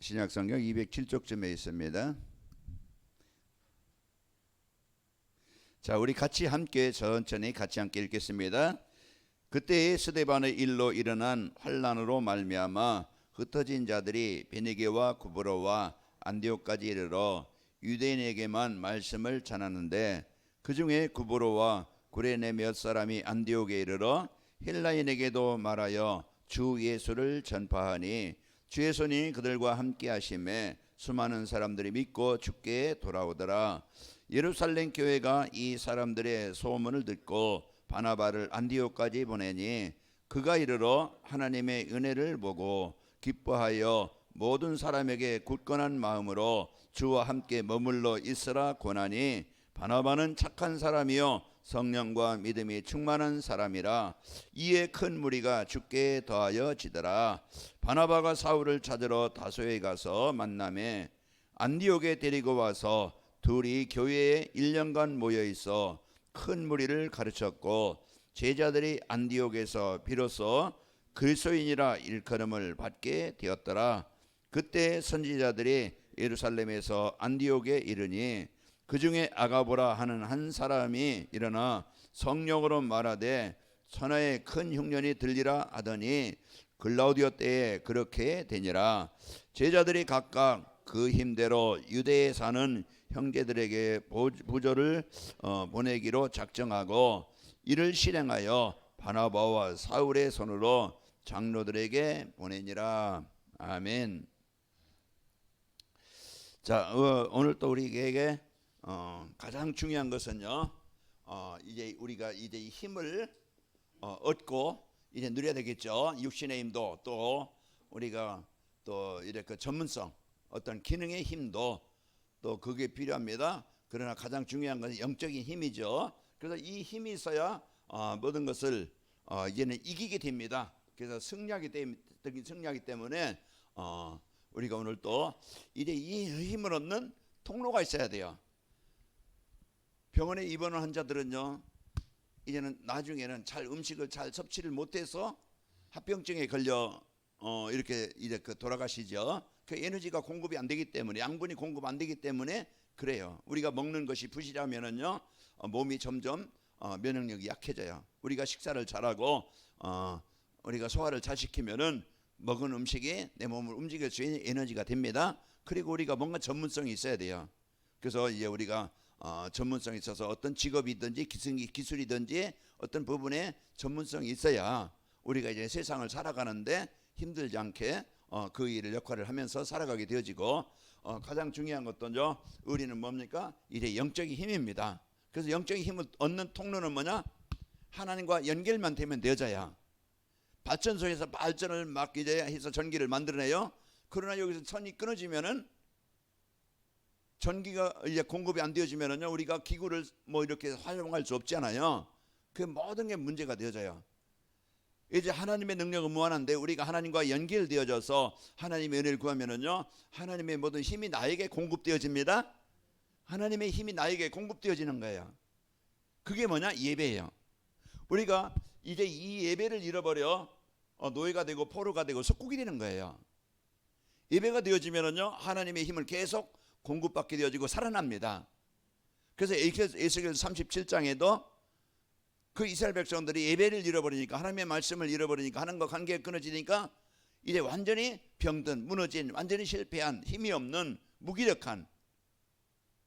신약성경 207쪽쯤에 있습니다. 자, 우리 같이 함께 천천히 같이 함께 읽겠습니다. 그때의 스데반의 일로 일어난 환난으로 말미암아 흩어진 자들이 베니게와 구브로와 안디옥까지 이르러 유대인에게만 말씀을 전하는데, 그 중에 구브로와 구레네 몇 사람이 안디옥에 이르러 헬라인에게도 말하여 주 예수를 전파하니 주의 손이 그들과 함께 하심에 수많은 사람들이 믿고 주께 돌아오더라. 예루살렘 교회가 이 사람들의 소문을 듣고 바나바를 안디옥까지 보내니 그가 이르러 하나님의 은혜를 보고 기뻐하여 모든 사람에게 굳건한 마음으로 주와 함께 머물러 있으라 권하니, 바나바는 착한 사람이요 성령과 믿음이 충만한 사람이라. 이에 큰 무리가 주께 더하여 지더라. 바나바가 사울을 찾으러 다소에 가서 만나매 안디옥에 데리고 와서 둘이 교회에 1년간 모여 있어 큰 무리를 가르쳤고, 제자들이 안디옥에서 비로소 그리스도인이라 일컬음을 받게 되었더라. 그때 선지자들이 예루살렘에서 안디옥에 이르니 그 중에 아가보라 하는 한 사람이 일어나 성령으로 말하되 천하에 큰 흉년이 들리라 하더니 글라우디오 때에 그렇게 되니라. 제자들이 각각 그 힘대로 유대에 사는 형제들에게 부조를 보내기로 작정하고 이를 실행하여 바나바와 사울의 손으로 장로들에게 보내니라. 아멘. 자, 오늘 또 우리에게 가장 중요한 것은요, 이제 우리가 이제 이 힘을 얻고 이제 누려야 되겠죠. 육신의 힘도 또 우리가 또 이렇게 전문성, 어떤 기능의 힘도 또 그게 필요합니다. 그러나 가장 중요한 것은 영적인 힘이죠. 그래서 이 힘이 있어야 모든 것을 이제는 이기게 됩니다. 그래서 승리하기 때문에 우리가 오늘 또 이제 이 힘을 얻는 통로가 있어야 돼요. 병원에 입원한 환자들은요, 이제는 나중에는 잘 음식을 잘 섭취를 못해서 합병증에 걸려 이렇게 돌아가시죠. 그 에너지가 공급이 안 되기 때문에, 양분이 공급 안 되기 때문에 그래요. 우리가 먹는 것이 부실하면은요, 몸이 점점 면역력이 약해져요. 우리가 식사를 잘하고 우리가 소화를 잘 시키면은 먹은 음식이 내 몸을 움직일 수 있는 에너지가 됩니다. 그리고 우리가 뭔가 전문성이 있어야 돼요. 그래서 이제 우리가 전문성이 있어서 어떤 직업이든지 기술이든지 어떤 부분에 전문성이 있어야 우리가 이제 세상을 살아가는데 힘들지 않게 그 일을 역할을 하면서 살아가게 되어지고, 가장 중요한 것도요, 우리는 뭡니까? 이제 영적인 힘입니다. 그래서 영적인 힘을 얻는 통로는 뭐냐? 하나님과 연결만 되면 되어져야. 발전소에서 발전을 막 이제 해서 전기를 만들어내요. 그러나 여기서 선이 끊어지면은, 전기가 이제 공급이 안 되어지면은요, 우리가 기구를 뭐 이렇게 활용할 수 없잖아요. 그 모든 게 문제가 되어져요. 이제 하나님의 능력은 무한한데 우리가 하나님과 연결되어져서 하나님의 은혜를 구하면은요, 하나님의 모든 힘이 나에게 공급되어집니다. 하나님의 힘이 나에게 공급되어지는 거예요. 그게 뭐냐? 예배예요. 우리가 이제 이 예배를 잃어버려 노예가 되고 포로가 되고 속국이 되는 거예요. 예배가 되어지면은요, 하나님의 힘을 계속 공급받게 되어지고 살아납니다. 그래서 에스겔 37장에도 그 이스라엘 백성들이 예배를 잃어버리니까, 하나님의 말씀을 잃어버리니까, 하나님과 관계가 끊어지니까 이제 완전히 병든, 무너진, 완전히 실패한, 힘이 없는, 무기력한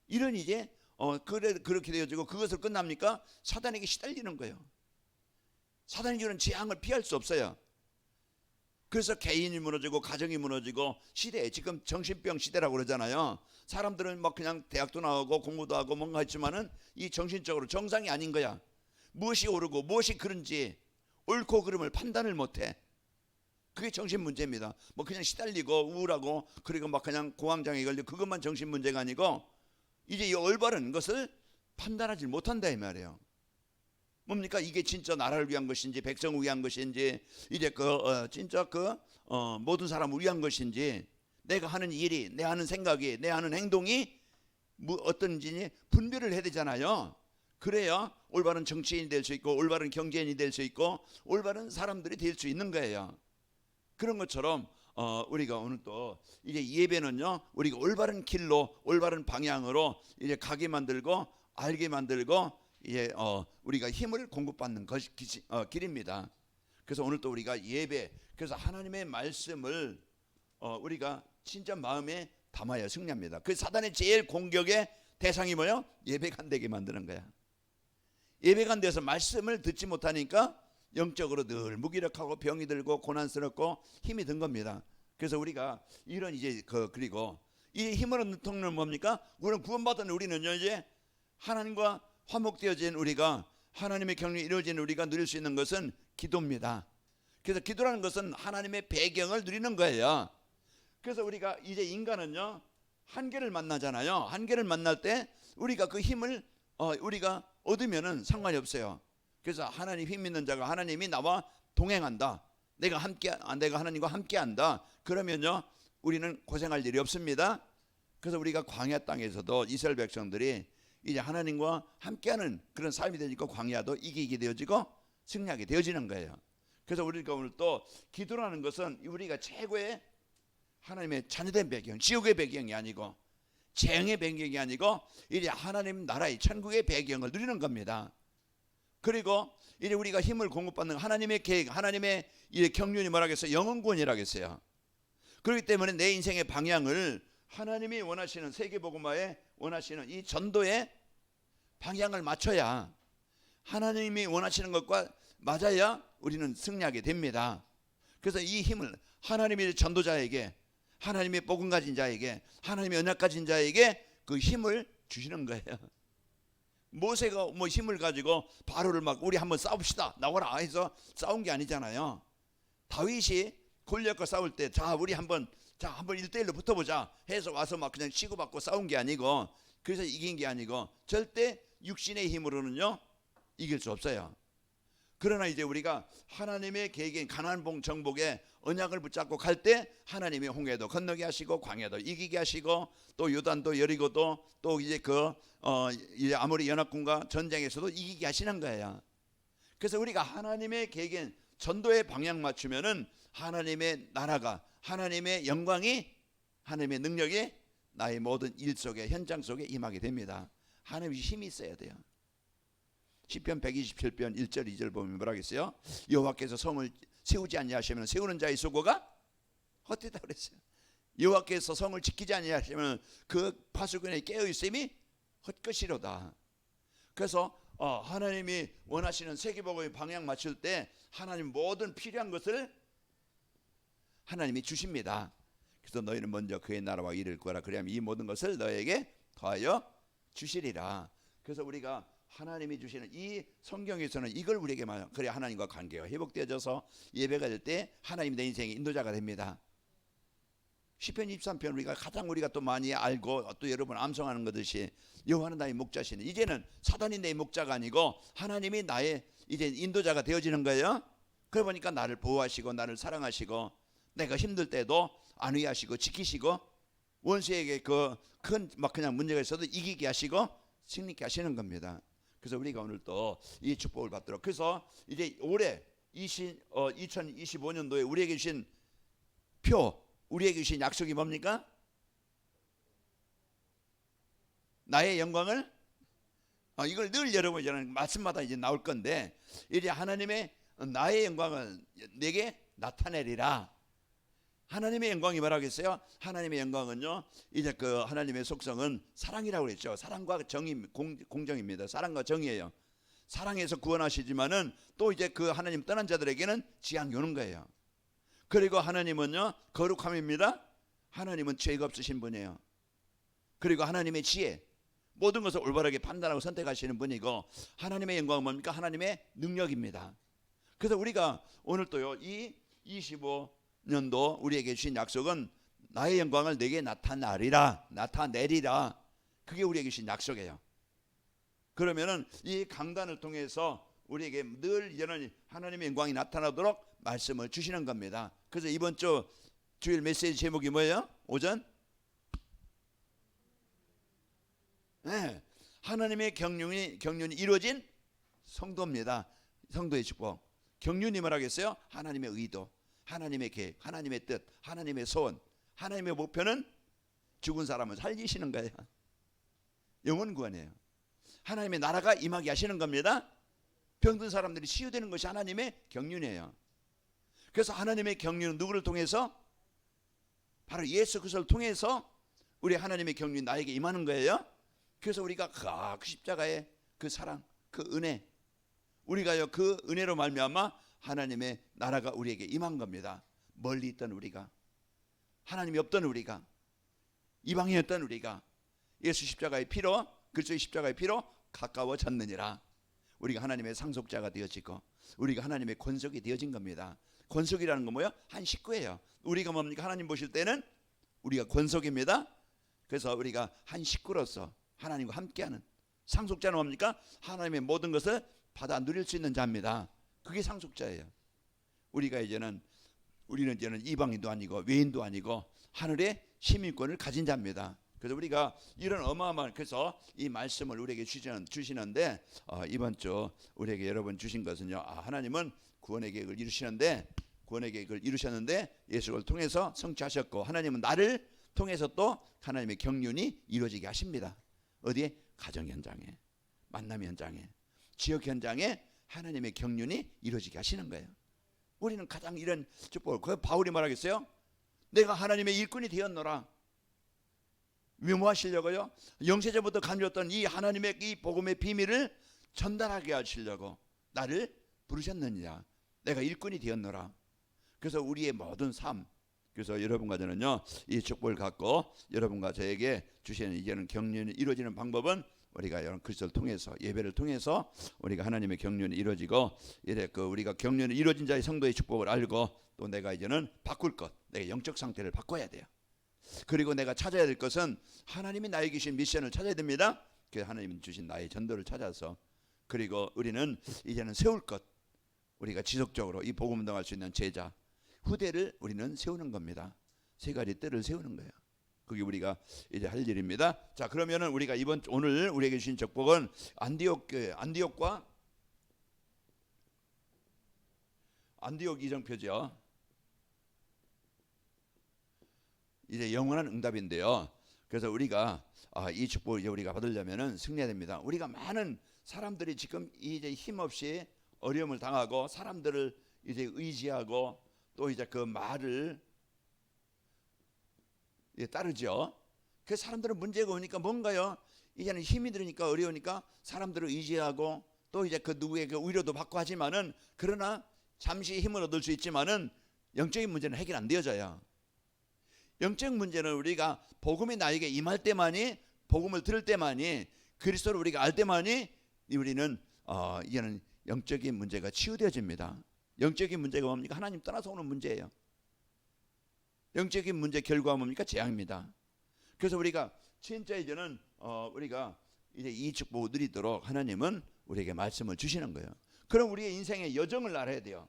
이런 이제 그렇게 되어지고, 그것을 끝납니까? 사단에게 시달리는 거예요. 사단이 주는 재앙을 피할 수 없어요. 그래서 개인이 무너지고 가정이 무너지고, 시대, 지금 정신병 시대라고 그러잖아요. 사람들은 막 그냥 대학도 나오고 공부도 하고 뭔가 했지만은 이 정신적으로 정상이 아닌 거야. 무엇이 옳고 무엇이 그른지 옳고 그름을 판단을 못해. 그게 정신 문제입니다. 뭐 그냥 시달리고 우울하고, 그리고 막 그냥 공황장애 걸리고, 그것만 정신 문제가 아니고 이제 이 올바른 것을 판단하지 못한다 이 말이에요. 뭡니까? 이게 진짜 나라를 위한 것인지 백성을 위한 것인지, 이제 진짜 모든 사람을 위한 것인지, 내가 하는 일이, 내 하는 생각이, 내 하는 행동이 어떤지 분별을 해야 되잖아요. 그래야 올바른 정치인이 될 수 있고, 올바른 경제인이 될 수 있고, 올바른 사람들이 될 수 있는 거예요. 그런 것처럼 우리가 오늘 또 이제 예배는요, 우리가 올바른 길로 올바른 방향으로 이제 가게 만들고 알게 만들고 이제 우리가 힘을 공급받는 것이 길입니다. 그래서 오늘 또 우리가 예배, 그래서 하나님의 말씀을 우리가 진짜 마음에 담아야 승리합니다. 그 사단의 제일 공격의 대상이 뭐요? 예배가 안 되게 만드는 거야. 예배가 안 돼서 말씀을 듣지 못하니까 영적으로 늘 무기력하고 병이 들고 고난스럽고 힘이 든 겁니다. 그래서 우리가 이런 이제 그리고 이 힘을 얻는 통로는 뭡니까? 우리는 구원받은 우리는요, 이제 하나님과 화목되어진 우리가 하나님의 경륜이 이루어진 우리가 누릴 수 있는 것은 기도입니다. 그래서 기도라는 것은 하나님의 배경을 누리는 거예요. 그래서 우리가 이제 인간은요, 한계를 만나잖아요. 한계를 만날 때 우리가 그 힘을 우리가 얻으면은 상관이 없어요. 그래서 하나님 힘 있는 자가 하나님이 나와 동행한다. 내가 하나님과 함께한다. 그러면요, 우리는 고생할 일이 없습니다. 그래서 우리가 광야 땅에서도 이스라엘 백성들이 이제 하나님과 함께하는 그런 삶이 되니까 광야도 이기게 되어지고 승리하게 되어지는 거예요. 그래서 우리가 오늘 또 기도라는 것은 우리가 최고의 하나님의 자녀된 배경, 지옥의 배경이 아니고 재앙의 배경이 아니고 이제 하나님 나라의 천국의 배경을 누리는 겁니다. 그리고 이제 우리가 힘을 공급받는 하나님의 계획, 하나님의 이 경륜이 뭐라고 했어요? 영혼구원이라고 했어요. 그렇기 때문에 내 인생의 방향을 하나님이 원하시는 세계복음화에 원하시는 이 전도의 방향을 맞춰야, 하나님이 원하시는 것과 맞아야 우리는 승리하게 됩니다. 그래서 이 힘을 하나님의 전도자에게, 하나님의 복음 가진 자에게, 하나님의 언약 가진 자에게 그 힘을 주시는 거예요. 모세가 뭐 힘을 가지고 바로를 막 우리 한번 싸웁시다 나와라 해서 싸운 게 아니잖아요. 다윗이 골리앗과 싸울 때 자 우리 한번 1대1로 붙어보자 해서 와서 막 그냥 치고받고 싸운 게 아니고, 그래서 이긴 게 아니고, 절대 육신의 힘으로는요 이길 수 없어요. 그러나 이제 우리가 하나님의 계획인 가나안 정복에 언약을 붙잡고 갈 때 하나님이 홍해도 건너게 하시고 광야도 이기게 하시고 또 요단도 여리고도 또 이제 이제 아모리 연합군과 전쟁에서도 이기게 하시는 거예요. 그래서 우리가 하나님의 계획인 전도의 방향 맞추면은 하나님의 나라가, 하나님의 영광이, 하나님의 능력이 나의 모든 일 속에, 현장 속에 임하게 됩니다. 하나님의 힘이 있어야 돼요. 시편 127편 1절 2절 보면 뭐라고 했어요? 여호와께서 성을 세우지 아니하시면 세우는 자의 수고가 헛되다 그랬어요. 여호와께서 성을 지키지 아니하시면 그 파수꾼의 깨어 있음이 헛것이로다. 그래서 하나님이 원하시는 세계복음의 방향 맞출 때 하나님 모든 필요한 것을 하나님이 주십니다. 그래서 너희는 먼저 그의 나라와 이를 구하라. 그리하면 이 모든 것을 너에게 더하여 주시리라. 그래서 우리가 하나님이 주시는 이 성경에서는 이걸 우리에게 말해요. 그래야 하나님과 관계가 회복되어져서 예배가 될 때 하나님 내 인생의 인도자가 됩니다. 시편 23편 우리가 또 많이 알고 또 여러분 암송하는 것듯이 여호와는 나의 목자시니, 이제는 사단이 내 목자가 아니고 하나님이 나의 이제 인도자가 되어지는 거예요. 그러고 보니까 나를 보호하시고 나를 사랑하시고 내가 힘들 때도 안위하시고 지키시고 원수에게 그 큰 막 그냥 문제가 있어도 이기게 하시고 승리케 하시는 겁니다. 그래서 우리가 오늘 또 이 축복을 받도록, 그래서 이제 올해 2025년도에 우리에게 주신 우리에게 주신 약속이 뭡니까? 나의 영광을, 이걸 늘 여러분 저는 말씀마다 이제 나올 건데, 이제 하나님의 나의 영광을 내게 나타내리라. 하나님의 영광이 뭐라고 했어요? 하나님의 영광은요, 이제 그 하나님의 속성은 사랑이라고 그랬죠. 사랑과 정의, 공정입니다. 사랑과 정의예요. 사랑해서 구원하시지만은 또 이제 그 하나님 떠난 자들에게는 지향 요는 거예요. 그리고 하나님은요 거룩함입니다. 하나님은 죄가 없으신 분이에요. 그리고 하나님의 지혜, 모든 것을 올바르게 판단하고 선택하시는 분이고, 하나님의 영광은 뭡니까? 하나님의 능력입니다. 그래서 우리가 오늘 또요 이 25년도 우리에게 주신 약속은 나의 영광을 내게 나타내리라. 그게 우리에게 주신 약속이에요. 그러면은 이 강단을 통해서 우리에게 늘 이제는 하나님의 영광이 나타나도록 말씀을 주시는 겁니다. 그래서 이번 주일 메시지 제목이 뭐예요? 오전? 네, 하나님의 경륜이 이루어진 성도입니다. 성도의 축복. 경륜이 뭐라겠어요? 하나님의 의도. 하나님의 계획, 하나님의 뜻, 하나님의 소원, 하나님의 목표는 죽은 사람을 살리시는 거예요. 영혼 구원이에요. 하나님의 나라가 임하게 하시는 겁니다. 병든 사람들이 치유되는 것이 하나님의 경륜이에요. 그래서 하나님의 경륜은 누구를 통해서? 바로 예수 그리스도를 통해서 우리 하나님의 경륜이 나에게 임하는 거예요. 그래서 우리가 그 십자가의 그 사랑, 그 은혜, 우리가요 그 은혜로 말미암아 하나님의 나라가 우리에게 임한 겁니다. 멀리 있던 우리가, 하나님이 없던 우리가, 이방인이었던 우리가 예수 십자가의 피로, 그리스도의 십자가의 피로 가까워졌느니라. 우리가 하나님의 상속자가 되어지고 우리가 하나님의 권속이 되어진 겁니다. 권속이라는 건 뭐예요? 한 식구예요. 우리가 뭡니까? 하나님 보실 때는 우리가 권속입니다. 그래서 우리가 한 식구로서 하나님과 함께하는, 상속자는 뭡니까? 하나님의 모든 것을 받아 누릴 수 있는 자입니다. 그게 상속자예요. 우리는 이제는 이방인도 아니고 외인도 아니고 하늘의 시민권을 가진 자입니다. 그래서 우리가 이런 어마어마한, 그래서 이 말씀을 우리에게 주시는데 이번 주 우리에게 여러분 주신 것은요, 하나님은 구원의 계획을 이루셨는데 예수를 통해서 성취하셨고, 하나님은 나를 통해서 또 하나님의 경륜이 이루어지게 하십니다. 어디에? 가정 현장에, 만남 현장에, 지역 현장에 하나님의 경륜이 이루어지게 하시는 거예요. 우리는 가장 이런 축복을, 그 바울이 말하겠어요? 내가 하나님의 일꾼이 되었노라. 뭐 하시려고요? 영세전부터 감추었던 이 하나님의 이 복음의 비밀을 전달하게 하시려고 나를 부르셨느니라. 내가 일꾼이 되었노라. 그래서 우리의 모든 삶, 그래서 여러분과 저는요 이 축복을 갖고 여러분과 저에게 주시는 이제는 경륜이 이루어지는 방법은 우리가 이런 그리스도를 통해서, 예배를 통해서 우리가 하나님의 경륜이 이루어지고, 이래 우리가 경륜이 이루어진 자의 성도의 축복을 알고, 또 내가 이제는 바꿀 것, 내가 영적 상태를 바꿔야 돼요. 그리고 내가 찾아야 될 것은 하나님이 나에게 주신 미션을 찾아야 됩니다. 그래서 하나님이 주신 나의 전도를 찾아서, 그리고 우리는 이제는 세울 것, 우리가 지속적으로 이 복음 운동할 수 있는 제자, 후대를 우리는 세우는 겁니다. 세 가지 뜰을 세우는 거예요. 그게 우리가 이제 할 일입니다. 자, 그러면은 우리가 오늘 우리에게 주신 축복은 안디옥과 안디옥 이정표죠. 이제 영원한 응답인데요. 그래서 우리가 이 축복을 이제 우리가 받으려면은 승리해야 됩니다. 우리가 많은 사람들이 지금 이제 힘없이 어려움을 당하고, 사람들을 이제 의지하고, 또 이제 그 말을 따르죠. 그 사람들은 문제가 오니까 뭔가요? 이제는 힘이 들으니까, 어려우니까 사람들을 의지하고, 또 이제 그 누구에게 위로도 받고 하지만은, 그러나 잠시 힘을 얻을 수 있지만은 영적인 문제는 해결 안 되어져요. 영적 문제는 우리가 복음이 나에게 임할 때만이, 복음을 들을 때만이, 그리스도를 우리가 알 때만이 우리는 이제는 영적인 문제가 치유되어집니다. 영적인 문제가 뭡니까? 하나님 떠나서 오는 문제예요. 영적인 문제 결과가 뭡니까? 재앙입니다. 그래서 우리가 진짜 이제는 우리가 이제 이 축복을 누리도록 하나님은 우리에게 말씀을 주시는 거예요. 그럼 우리의 인생의 여정을 알아야 돼요.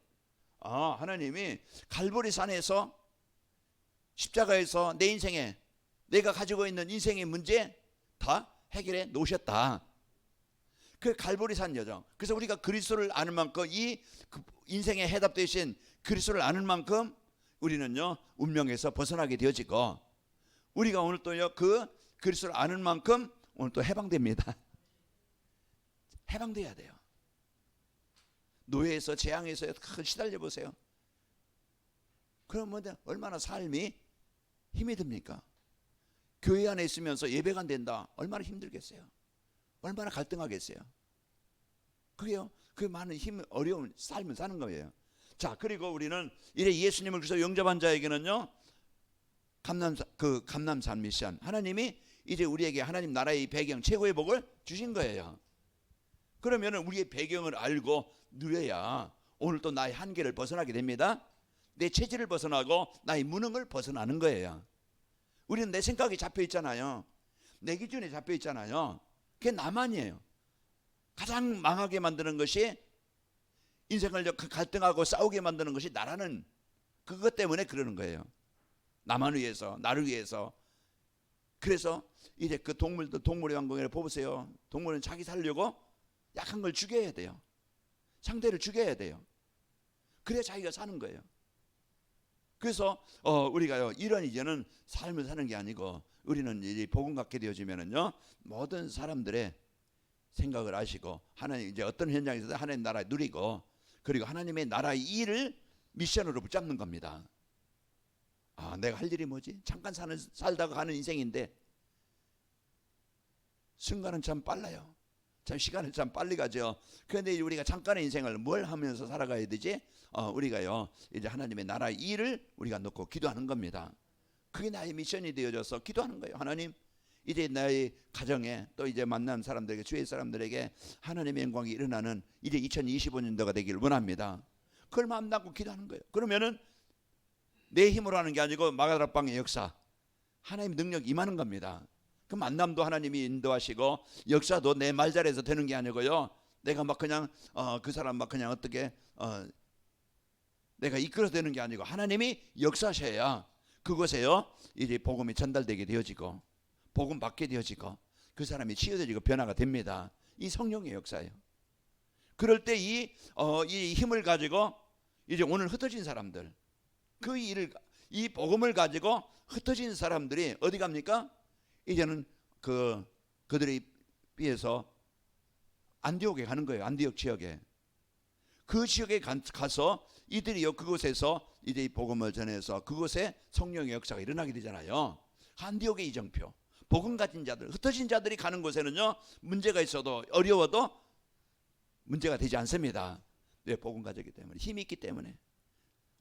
하나님이 갈보리 산에서, 십자가에서 내 인생에, 내가 가지고 있는 인생의 문제 다 해결해 놓으셨다. 그 갈보리 산 여정. 그래서 우리가 그리스도를 아는 만큼, 이 인생의 해답 되신 그리스도를 아는 만큼 우리는요 운명에서 벗어나게 되어지고, 우리가 오늘 또요 그 그리스도를 아는 만큼 오늘 또 해방됩니다. 해방돼야 돼요. 노예에서, 재앙에서 시달려 보세요. 그러면 얼마나 삶이 힘이 듭니까? 교회 안에 있으면서 예배가 안 된다, 얼마나 힘들겠어요? 얼마나 갈등하겠어요? 그게요, 그 많은 힘, 어려운 삶을 사는 거예요. 자, 그리고 우리는 이래 예수님을 그래서 영접한 자에게는요 감남산 미션, 하나님이 이제 우리에게 하나님 나라의 배경, 최고의 복을 주신 거예요. 그러면은 우리의 배경을 알고 누려야 오늘 또 나의 한계를 벗어나게 됩니다. 내 체질을 벗어나고 나의 무능을 벗어나는 거예요. 우리는 내 생각이 잡혀 있잖아요. 내 기준에 잡혀 있잖아요. 그게 나만이에요. 가장 망하게 만드는 것이, 인생을 갈등하고 싸우게 만드는 것이 나라는, 그것 때문에 그러는 거예요. 나만 위해서, 나를 위해서. 그래서 이제 그 동물의 왕궁에 보세요. 동물은 자기 살려고 약한 걸 죽여야 돼요. 상대를 죽여야 돼요. 그래야 자기가 사는 거예요. 그래서 우리가요 이런 이제는 삶을 사는 게 아니고 우리는 이제 복음 갖게 되어지면은요 모든 사람들의 생각을 아시고 하나님 이제 어떤 현장에서도 하나님 나라 누리고 그리고 하나님의 나라의 일을 미션으로 붙잡는 겁니다. 아, 내가 할 일이 뭐지? 잠깐 살다가 가는 인생인데 순간은 참 빨라요. 참 시간을 참 빨리 가죠. 그런데 우리가 잠깐의 인생을 뭘 하면서 살아가야 되지? 우리가요 이제 하나님의 나라의 일을 우리가 놓고 기도하는 겁니다. 그게 나의 미션이 되어져서 기도하는 거예요. 하나님 이제 나의 가정에 또 이제 만난 사람들에게 주의 사람들에게 하나님의 영광이 일어나는 이제 2025년도가 되기를 원합니다. 그걸 마음 담고 기도하는 거예요. 그러면은 내 힘으로 하는 게 아니고 마가다락방의 역사 하나님 능력 임하는 겁니다. 그 만남도 하나님이 인도하시고 역사도 내 말잘해서 되는 게 아니고요 내가 막 그냥 그 사람 막 그냥 어떻게 내가 이끌어서 되는 게 아니고 하나님이 역사하셔야 그곳에요 이제 복음이 전달되게 되어지고 복음 받게 되어지고 그 사람이 치유되지고 변화가 됩니다. 이 성령의 역사예요. 그럴 때 이 힘을 가지고 이제 오늘 흩어진 사람들 그 일을 이 복음을 가지고 흩어진 사람들이 어디 갑니까? 이제는 그들에 비해서 안디옥에 가는 거예요. 안디옥 지역에 그 지역에 가서 이들이요 그곳에서 이제 이 복음을 전해서 그곳에 성령의 역사가 일어나게 되잖아요. 안디옥의 이정표 복음 가진 자들 흩어진 자들이 가는 곳에는요 문제가 있어도 어려워도 문제가 되지 않습니다. 왜? 복음 가졌기 때문에 힘이 있기 때문에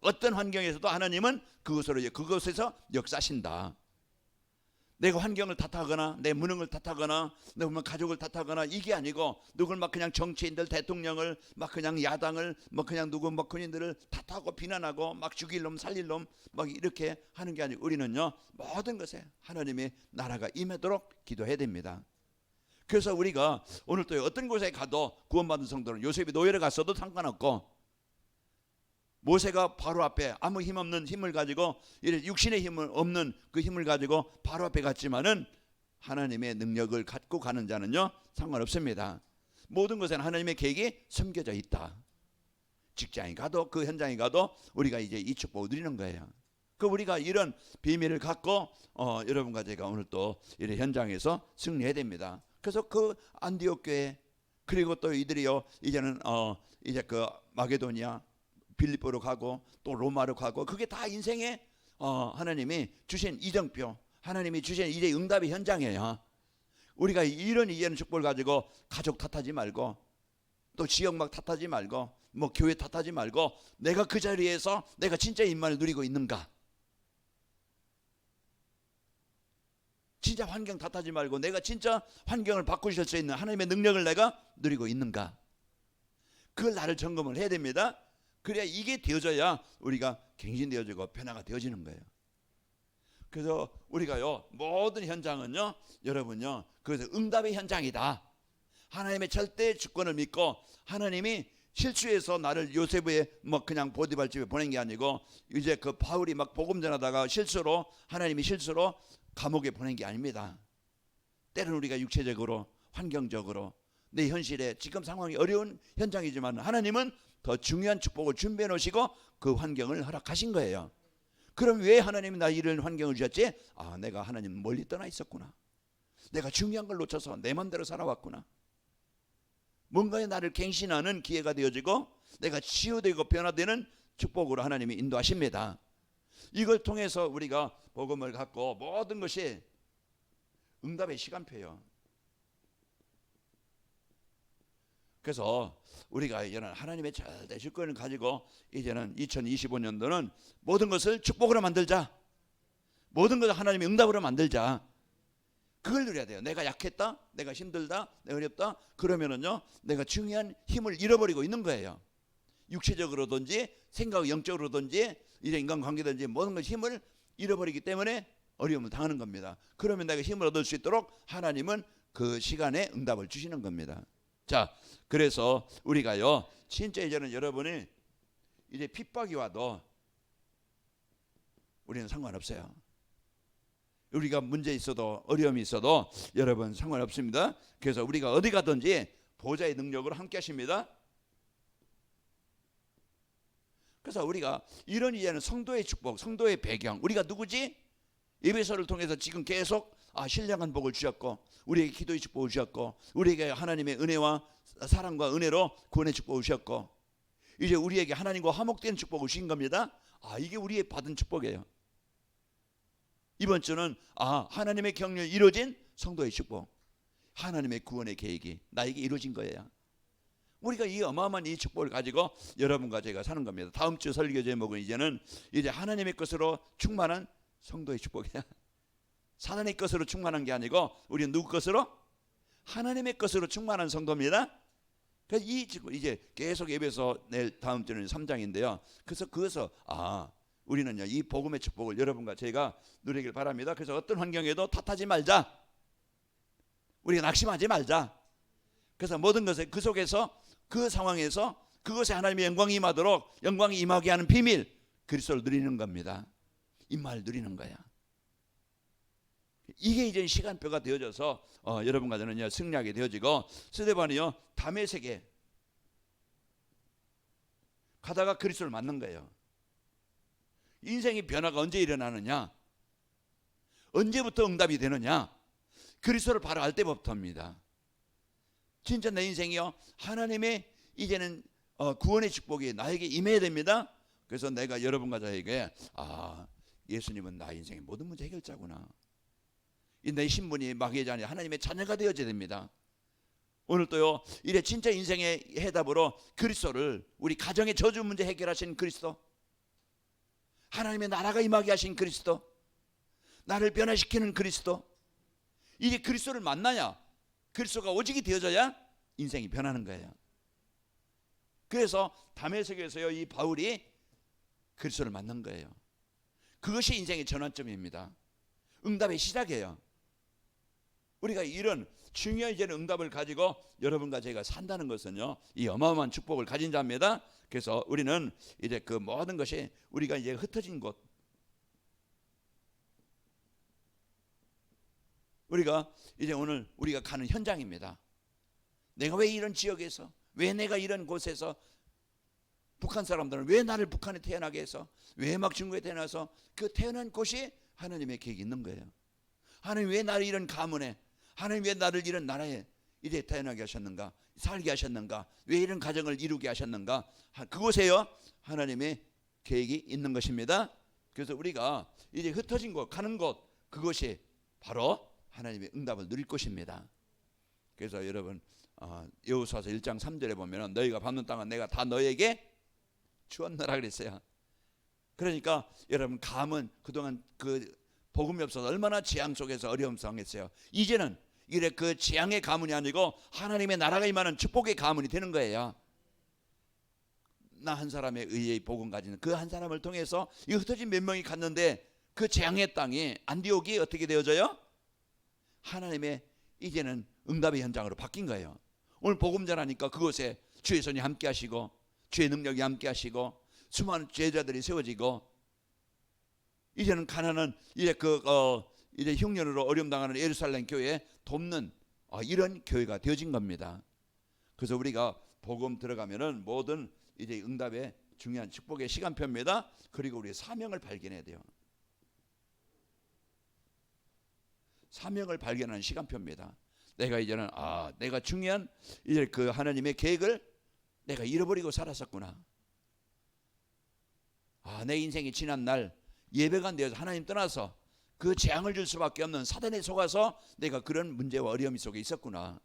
어떤 환경에서도 하나님은 그곳에서 역사하신다. 내가 환경을 탓하거나 내 무능을 탓하거나 내 가족을 탓하거나 이게 아니고 누굴 막 그냥 정치인들 대통령을 막 그냥 야당을 막 그냥 누구 막 군인들을 탓하고 비난하고 막 죽일 놈 살릴 놈 막 이렇게 하는 게 아니고 우리는요 모든 것에 하나님의 나라가 임하도록 기도해야 됩니다. 그래서 우리가 오늘 또 어떤 곳에 가도 구원받은 성도는 요셉이 노예를 갔어도 상관없고 모세가 바로 앞에 아무 힘 없는 힘을 가지고 육신의 힘을 없는 그 힘을 가지고 바로 앞에 갔지만은 하나님의 능력을 갖고 가는 자는요 상관없습니다. 모든 것에는 하나님의 계획이 숨겨져 있다. 직장에 가도 그 현장에 가도 우리가 이제 이 축복을 누리는 거예요. 그 우리가 이런 비밀을 갖고 여러분과 제가 오늘 또 이런 현장에서 승리해야 됩니다. 그래서 그 안디옥 교회 그리고 또 이들이요 이제는 이제 그 마게도니아 빌립보로 가고 또 로마로 가고 그게 다 인생에 하나님이 주신 이정표 하나님이 주신 이제 응답의 현장이에요. 우리가 이런 축복을 가지고 가족 탓하지 말고 또 지역 막 탓하지 말고 뭐 교회 탓하지 말고 내가 그 자리에서 내가 진짜 임만을 누리고 있는가, 진짜 환경 탓하지 말고 내가 진짜 환경을 바꾸실 수 있는 하나님의 능력을 내가 누리고 있는가, 그걸 나를 점검을 해야 됩니다. 그래야 이게 되어져야 우리가 갱신되어지고 변화가 되어지는 거예요. 그래서 우리가요 모든 현장은요 여러분요 그래서 응답의 현장이다. 하나님의 절대 주권을 믿고 하나님이 실수해서 나를 요셉의 뭐 그냥 보디발 집에 보낸 게 아니고 이제 그 바울이 막 복음 전하다가 실수로 하나님이 실수로 감옥에 보낸 게 아닙니다. 때로는 우리가 육체적으로 환경적으로 내 현실에 지금 상황이 어려운 현장이지만 하나님은 더 중요한 축복을 준비해 놓으시고 그 환경을 허락하신 거예요. 그럼 왜 하나님이 나 이런 환경을 주셨지? 아, 내가 하나님 멀리 떠나 있었구나. 내가 중요한 걸 놓쳐서 내 맘대로 살아왔구나. 뭔가에 나를 갱신하는 기회가 되어지고 내가 치유되고 변화되는 축복으로 하나님이 인도하십니다. 이걸 통해서 우리가 복음을 갖고 모든 것이 응답의 시간표예요. 그래서 우리가 이제는 하나님의 절대 주권을 가지고 이제는 2025년도는 모든 것을 축복으로 만들자. 모든 것을 하나님의 응답으로 만들자. 그걸 누려야 돼요. 내가 약했다, 내가 힘들다, 내가 어렵다 그러면은요 내가 중요한 힘을 잃어버리고 있는 거예요. 육체적으로든지 생각 영적으로든지 이제 인간관계든지 모든 것 힘을 잃어버리기 때문에 어려움을 당하는 겁니다. 그러면 내가 힘을 얻을 수 있도록 하나님은 그 시간에 응답을 주시는 겁니다. 자, 그래서 우리가요 진짜 이제는 여러분이 이제 핍박이 와도 우리는 상관없어요. 우리가 문제 있어도 어려움이 있어도 여러분 상관없습니다. 그래서 우리가 어디 가든지 보좌의 능력으로 함께 하십니다. 그래서 우리가 이런 이제는 성도의 축복, 성도의 배경, 우리가 누구지? 예배서를 통해서 지금 계속 신령한 복을 주셨고, 우리에게 기도의 축복을 주셨고, 우리에게 하나님의 은혜와 사랑과 은혜로 구원의 축복을 주셨고, 이제 우리에게 하나님과 화목된 축복을 주신 겁니다. 이게 우리의 받은 축복이에요. 이번 주는 하나님의 경륜 이루어진 성도의 축복, 하나님의 구원의 계획이 나에게 이루어진 거예요. 우리가 이 어마어마한 이 축복을 가지고 여러분과 제가 사는 겁니다. 다음 주 설교 제목은 이제 하나님의 것으로 충만한 성도의 축복이야. 사단의 것으로 충만한 게 아니고 우리는 누구 것으로? 하나님의 것으로 충만한 성도입니다. 그래서 이제 계속 예배서 내일 다음 주는 3장인데요. 그래서 그것을 우리는요 이 복음의 축복을 여러분과 제가 누리길 바랍니다. 그래서 어떤 환경에도 탓하지 말자. 우리가 낙심하지 말자. 그래서 모든 것에 그 속에서 그 상황에서 그것에 하나님의 영광이 임하도록 영광이 임하게 하는 비밀, 그리스도를 누리는 겁니다. 임마를 누리는 거야. 이게 이제 시간표가 되어져서 여러분과 저는요 승리하게 되어지고, 스데반이요 다메섹에 가다가 그리스도를 만난 거예요. 인생의 변화가 언제 일어나느냐? 언제부터 응답이 되느냐? 그리스도를 바로 알 때부터입니다. 진짜 내 인생이요 하나님의 이제는 구원의 축복이 나에게 임해야 됩니다. 그래서 내가 여러분과 저에게 예수님은 나의 인생의 모든 문제 해결자구나. 내 신분이 마귀의 자녀 하나님의 자녀가 되어져야 됩니다. 오늘 또요 이래 진짜 인생의 해답으로 그리스도를, 우리 가정의 저주 문제 해결하신 그리스도, 하나님의 나라가 임하게 하신 그리스도, 나를 변화시키는 그리스도, 이제 그리스도를 만나야, 그리스도가 오직이 되어져야 인생이 변하는 거예요. 그래서 다메섹에서요 이 바울이 그리스도를 만난 거예요. 그것이 인생의 전환점입니다. 응답의 시작이에요. 우리가 이런 중요한 이제는 응답을 가지고 여러분과 제가 산다는 것은요 이 어마어마한 축복을 가진 자입니다. 그래서 우리는 이제 그 모든 것이 우리가 이제 흩어진 곳, 우리가 이제 오늘 우리가 가는 현장입니다. 내가 왜 이런 지역에서, 왜 내가 이런 곳에서, 북한 사람들은 왜 나를 북한에 태어나게 해서, 왜 막 중국에 태어나서, 그 태어난 곳이 하나님의 계획이 있는 거예요. 하나님 왜 나를 이런 가문에, 하나님 왜 나를 이런 나라에 이제 태어나게 하셨는가, 살게 하셨는가, 왜 이런 가정을 이루게 하셨는가, 그곳에요 하나님의 계획이 있는 것입니다. 그래서 우리가 이제 흩어진 곳, 가는 곳, 그것이 바로 하나님의 응답을 누릴 것입니다. 그래서 여러분 여호수아서 1장 3절에 보면 너희가 밟는 땅은 내가 다 너희에게 주었노라 그랬어요. 그러니까 여러분 감은 그동안 그 복음이 없어서 얼마나 재앙 속에서 어려움 상했어요. 이제는 이래 그 재앙의 가문이 아니고 하나님의 나라가 임하는 축복의 가문이 되는 거예요. 나 한 사람의 의의 복음 가지는 그 한 사람을 통해서 이 흩어진 몇 명이 갔는데 그 재앙의 땅이 안디옥이 어떻게 되어져요? 하나님의 이제는 응답의 현장으로 바뀐 거예요. 오늘 복음 전하니까 그곳에 주의 손이 함께 하시고 주의 능력이 함께 하시고 수많은 제자들이 세워지고, 이제는 가난한 이제 이제 흉년으로 어려움 당하는 예루살렘 교회에 돕는 이런 교회가 되어진 겁니다. 그래서 우리가 복음 들어가면은 모든 이제 응답의 중요한 축복의 시간표입니다. 그리고 우리의 사명을 발견해야 돼요. 사명을 발견하는 시간표입니다. 내가 이제는 내가 중요한 이제 그 하나님의 계획을 내가 잃어버리고 살았었구나. 내 인생이 지난 날 예배가 안 되어서 하나님 떠나서 그 재앙을 줄 수밖에 없는 사단에 속아서 내가 그런 문제와 어려움 속에 있었구나.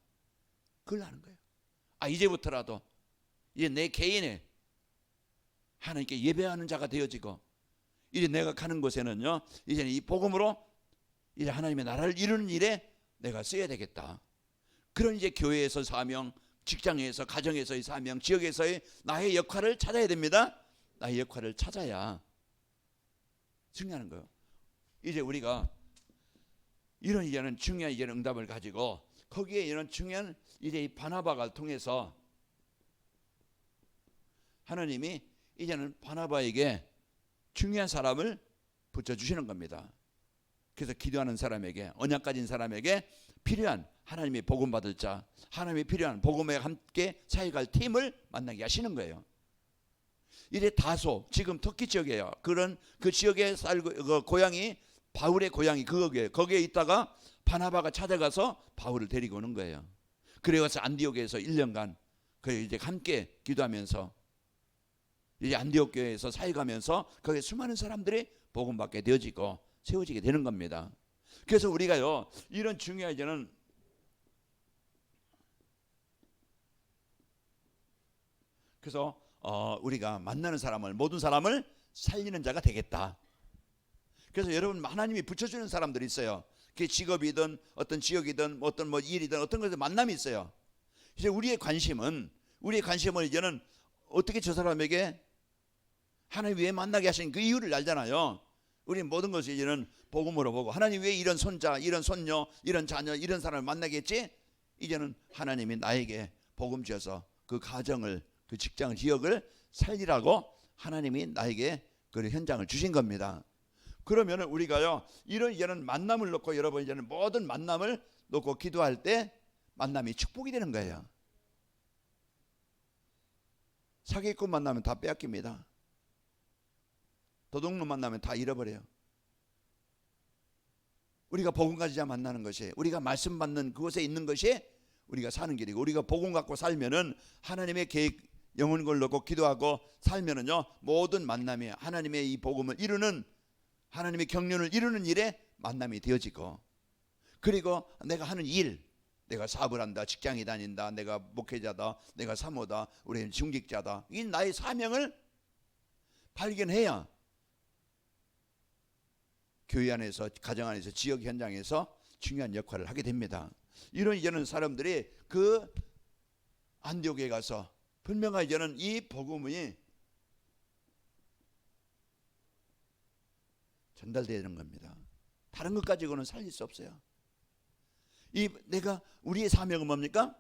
그걸 아는 거예요. 이제부터라도 이제 내 개인의 하나님께 예배하는 자가 되어지고, 이제 내가 가는 곳에는요 이제는 이 복음으로 이제 하나님의 나라를 이루는 일에 내가 써야 되겠다. 그런 이제 교회에서 사명, 직장에서, 가정에서의 사명, 지역에서의 나의 역할을 찾아야 됩니다. 나의 역할을 찾아야 승리하는 거예요. 이제 우리가 이런 이제는 중요한 이제는 응답을 가지고 거기에 이런 중요한 이제 이 바나바를 통해서 하나님이 이제는 바나바에게 중요한 사람을 붙여주시는 겁니다. 그래서 기도하는 사람에게, 언약 가진 사람에게 필요한 하나님의 복음 받을 자, 하나님의 필요한 복음에 함께 사역할 팀을 만나게 하시는 거예요. 이제 다소 지금 터키 지역이에요. 그런 그 지역에 살고 그 고향이 바울의 고향이 거기에 있다가 바나바가 찾아가서 바울을 데리고 오는 거예요. 그래서 안디옥에서 1년간 그 이제 함께 기도하면서 이제 안디옥 교회에서 사역하면서 거기에 수많은 사람들이 복음 받게 되어지고 세워지게 되는 겁니다. 그래서 우리가요 이런 중요한 이제는 그래서 우리가 만나는 사람을 모든 사람을 살리는 자가 되겠다. 그래서 여러분 하나님이 붙여주는 사람들이 있어요. 그게 직업이든 어떤 지역이든 어떤 뭐 일이든 어떤 것에 만남이 있어요. 이제 우리의 관심은 이제는 어떻게 저 사람에게 하나님 왜 만나게 하신 그 이유를 알잖아요. 우리 모든 것을 이제는 복음으로 보고 하나님 왜 이런 손자, 이런 손녀, 이런 자녀, 이런 사람을 만나겠지? 이제는 하나님이 나에게 복음 주어서 그 가정을, 그 직장, 지역을 살리라고 하나님이 나에게 그 현장을 주신 겁니다. 그러면 우리가요 이런 이제는 만남을 놓고 여러분 이제는 모든 만남을 놓고 기도할 때 만남이 축복이 되는 거예요. 사기꾼 만나면 다 빼앗깁니다. 도둑놈 만나면 다 잃어버려요. 우리가 복음 가지자 만나는 것이, 우리가 말씀 받는 그곳에 있는 것이 우리가 사는 길이고, 우리가 복음 갖고 살면은 하나님의 계획 영혼 걸 놓고 기도하고 살면은요 모든 만남이 하나님의 이 복음을 이루는, 하나님의 경륜을 이루는 일에 만남이 되어지고, 그리고 내가 하는 일, 내가 사업을 한다, 직장에 다닌다, 내가 목회자다, 내가 사모다, 우리는 중직자다, 이 나의 사명을 발견해야 교회 안에서, 가정 안에서, 지역 현장에서 중요한 역할을 하게 됩니다. 이런 이제는 사람들이 그 안디옥에 가서 분명하게 이제는 이 복음이 전달되는 겁니다. 다른 것 가지고는 살릴 수 없어요. 우리의 사명은 뭡니까?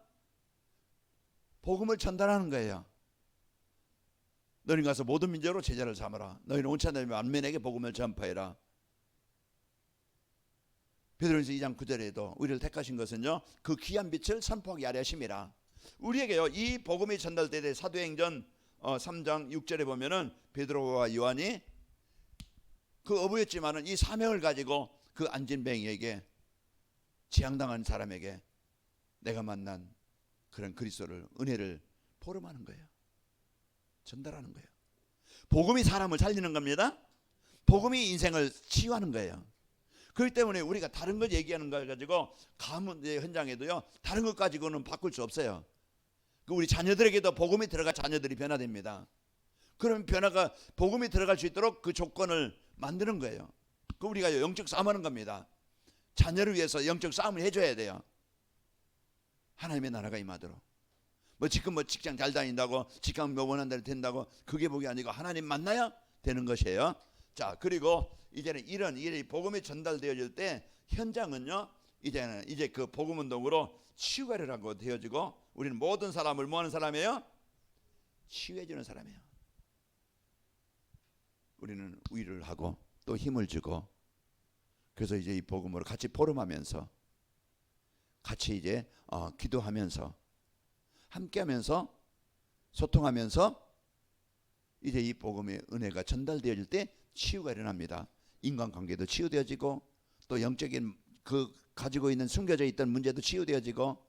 복음을 전달하는 거예요. 너희는 가서 모든 민족으로 제자를 삼으라. 너희는 온 천하 만민에게 복음을 전파해라. 베드로전서 2장 9절에도 우리를 택하신 것은요 그 귀한 빛을 선포하게 하려 하심이라. 우리에게요 이 복음이 전달될 사도행전 3장 6절에 보면은 베드로와 요한이 그 어부였지만은 이 사명을 가지고 그 안진뱅이에게, 재앙당한 사람에게 내가 만난 그런 그리스도를, 은혜를 포럼하는 거예요. 전달하는 거예요. 복음이 사람을 살리는 겁니다. 복음이 인생을 치유하는 거예요. 그렇기 때문에 우리가 다른 것 얘기하는 걸 가지고 가문 현장에도요 다른 것 가지고는 바꿀 수 없어요. 우리 자녀들에게도 복음이 들어가 자녀들이 변화됩니다. 그런 변화가 복음이 들어갈 수 있도록 그 조건을 만드는 거예요. 그 우리가 영적 싸움하는 겁니다. 자녀를 위해서 영적 싸움을 해줘야 돼요. 하나님의 나라가 임하도록. 지금 직장 잘 다닌다고, 직장 원하는 대로 된다고, 그게 복이 아니고 하나님 만나야 되는 것이에요. 자, 그리고 이제는 이런 일이 복음이 전달되어질 때 현장은요 이제 그 복음 운동으로 치유가려라고 되어지고, 우리는 모든 사람을 뭐 하는 사람이에요? 치유해주는 사람이에요. 우리는 위를 하고 또 힘을 주고, 그래서 이제 이 복음으로 같이 포럼하면서 같이 이제 기도하면서 함께하면서 소통하면서 이제 이 복음의 은혜가 전달되어질 때 치유가 일어납니다. 인간관계도 치유되어지고, 또 영적인 그 가지고 있는 숨겨져 있던 문제도 치유되어지고,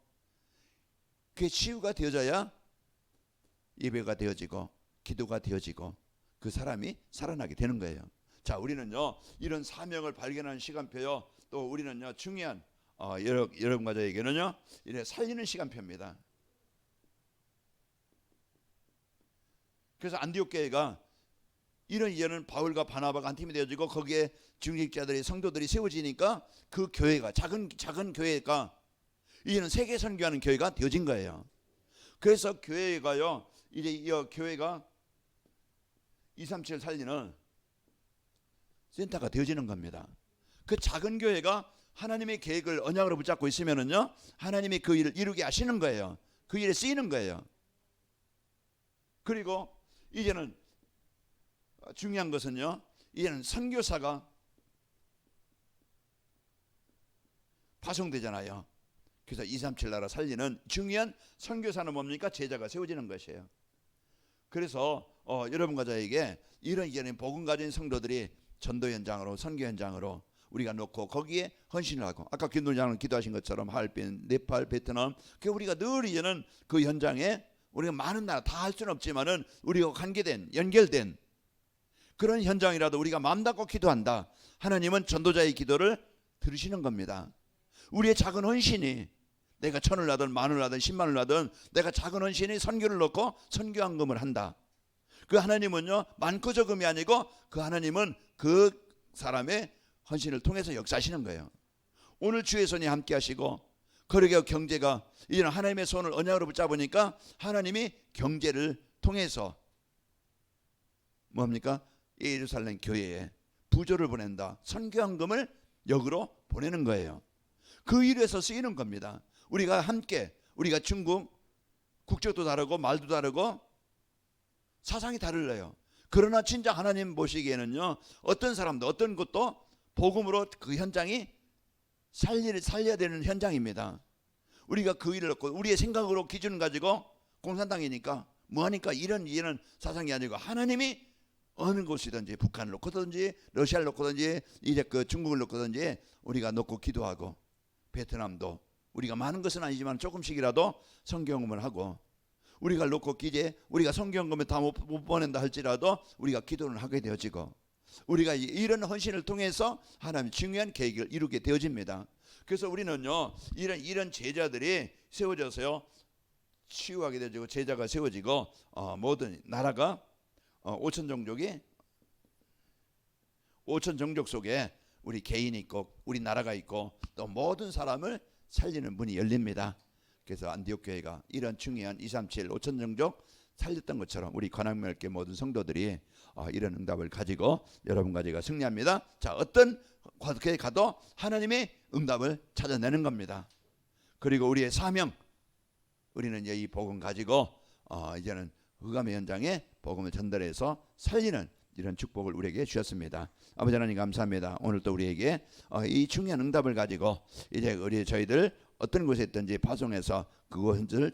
그게 치유가 되어져야 예배가 되어지고 기도가 되어지고 그 사람이 살아나게 되는 거예요. 자, 우리는요 이런 사명을 발견하는 시간표요, 또 우리는요 중요한 여러분과 저에게는요 이래 살리는 시간표입니다. 그래서 안디옥 교회가 이런 바울과 바나바가 한 팀이 되어지고 거기에 중직자들이, 성도들이 세워지니까 그 교회가 작은 교회가 이제는 세계 선교하는 교회가 되어진 거예요. 그래서 교회가요 이제 이 교회가 237 살리는 센터가 되어지는 겁니다. 그 작은 교회가 하나님의 계획을 언약으로 붙잡고 있으면은요 하나님이 그 일을 이루게 하시는 거예요. 그 일에 쓰이는 거예요. 그리고 이제는 중요한 것은요, 이제는 선교사가 파송되잖아요. 그래서 237 나라 살리는 중요한 선교사는 뭡니까? 제자가 세워지는 것이에요. 그래서 여러분과 저에게 이런 이제는 복음 가진 성도들이 전도 현장으로 선교 현장으로 우리가 놓고 거기에 헌신을 하고 아까 김도장은 기도하신 것처럼 하얼빈, 네팔, 베트남 그 우리가 늘 이제는 그 현장에 우리가 많은 나라 다 할 수는 없지만은 우리가 관계된 연결된 그런 현장이라도 우리가 마음 닫고 기도한다. 하나님은 전도자의 기도를 들으시는 겁니다. 우리의 작은 헌신이 내가 1,000을 하든 10,000을 하든 100,000을 하든 내가 작은 헌신이 선교를 놓고 선교헌금을 한다. 그 하나님은요 많고 적음이 아니고 그 하나님은 그 사람의 헌신을 통해서 역사하시는 거예요. 오늘 주의 손이 함께 하시고 거리교 경제가 이제는 하나님의 손을 언약으로 붙잡으니까 하나님이 경제를 통해서 뭡니까? 예루살렘 교회에 부조를 보낸다. 선교헌금을 역으로 보내는 거예요. 그 일에서 쓰이는 겁니다. 우리가 함께 우리가 중국 국적도 다르고 말도 다르고 사상이 다르래요. 그러나 진짜 하나님 보시기에는요 어떤 사람도 어떤 곳도 복음으로 그 현장이 살려야 되는 현장입니다. 우리가 그 일을 놓고 우리의 생각으로 기준을 가지고 공산당이니까 뭐하니까 이런 사상이 아니고 하나님이 어느 곳이든지 북한을 놓고든지 러시아를 놓고든지 이제 그 중국을 놓고든지 우리가 놓고 기도하고 베트남도 우리가 많은 것은 아니지만 조금씩이라도 선교헌금을 하고 우리가 놓고 기재 우리가 선교헌금을 다 못 보낸다 할지라도 우리가 기도를 하게 되어지고 우리가 이런 헌신을 통해서 하나님의 중요한 계획을 이루게 되어집니다. 그래서 우리는요 이런 제자들이 세워져서요 치유하게 되어지고 제자가 세워지고 모든 나라가 5천 종족 속에 우리 개인이 있고 우리 나라가 있고 또 모든 사람을 살리는 문이 열립니다. 그래서 안디옥 교회가 이런 중요한 237 5천 종족 살렸던 것처럼 우리 관악멸교 모든 성도들이 이런 응답을 가지고 여러분과 제가 승리합니다. 자, 어떤 교회에 가도 하나님의 응답을 찾아내는 겁니다. 그리고 우리의 사명 우리는 이 복음 가지고 이제는 흑암의 현장에 복음을 전달해서 살리는 이런 축복을 우리에게 주셨습니다. 아버지 하나님 감사합니다. 오늘 또 우리에게 이 중요한 응답을 가지고 이제 저희들 어떤 곳에 있든지 파송해서 그곳을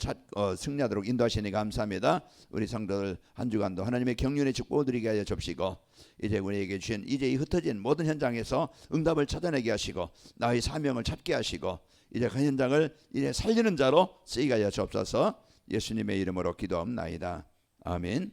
승리하도록 인도하시니 감사합니다. 우리 성도들 한 주간도 하나님의 경륜의 축복을 드리게 하여 주시고 이제 우리에게 주신 이제 이 흩어진 모든 현장에서 응답을 찾아내게 하시고 나의 사명을 찾게 하시고 이제 그 현장을 이제 살리는 자로 쓰이게 하여 주옵소서. 예수님의 이름으로 기도합나이다. 아멘.